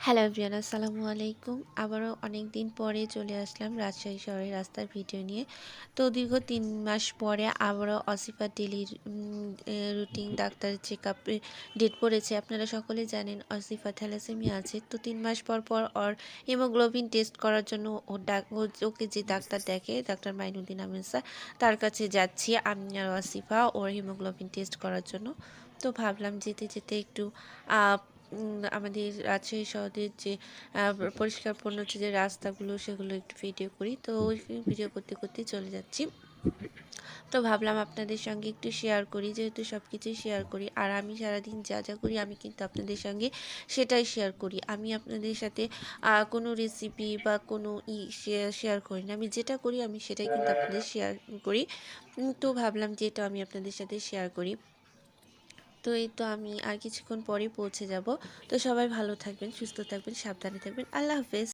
Hello everyone, আসসালামু আলাইকুম। আবারও অনেক দিন পরে চলে আসলাম রাজশাহী শহরের রাস্তার ভিডিও নিয়ে। তো দীর্ঘ ৩ মাস পরে আবারও অসিফা ডেইলির রুটিন ডাক্তার চেকআপে ডেট পড়েছে। আপনারা সকলেই জানেন অসিফা থ্যালাসেমিয়া আছে। তো ৩ মাস পর পর ওর হিমোগ্লোবিন টেস্ট করার জন্য ওকে যে ডাক্তার দেখে, ডাক্তার মাইনুদ্দিন আহমেদ স্যার, তার কাছে যাচ্ছি আমি আর অসিফা ওর হিমোগ্লোবিন টেস্ট করার জন্য। তো ভাবলাম যেতে যেতে একটু আমাদের রাজশাহী শহরের যে পরিষ্কার হচ্ছে যে রাস্তাগুলো সেগুলো একটু ভিডিও করি। তো ওই ভিডিও করতে করতে চলে যাচ্ছি। তো ভাবলাম আপনাদের সঙ্গে একটু শেয়ার করি, যেহেতু সব কিছুই শেয়ার করি। আর আমি সারাদিন যা যা করি আমি কিন্তু আপনাদের সঙ্গে সেটাই শেয়ার করি। আমি আপনাদের সাথে কোনো রেসিপি বা কোনো শেয়ার করি না। আমি যেটা করি আমি সেটাই কিন্তু আপনাদের শেয়ার করি। তো ভাবলাম যে এটা আমি আপনাদের সাথে শেয়ার করি। তো এই তো আমি আর কিছুক্ষণ পরেই পৌঁছে যাব। তো সবাই ভালো থাকবেন, সুস্থ থাকবেন, সাবধানে থাকবেন। আল্লাহ হাফেজ।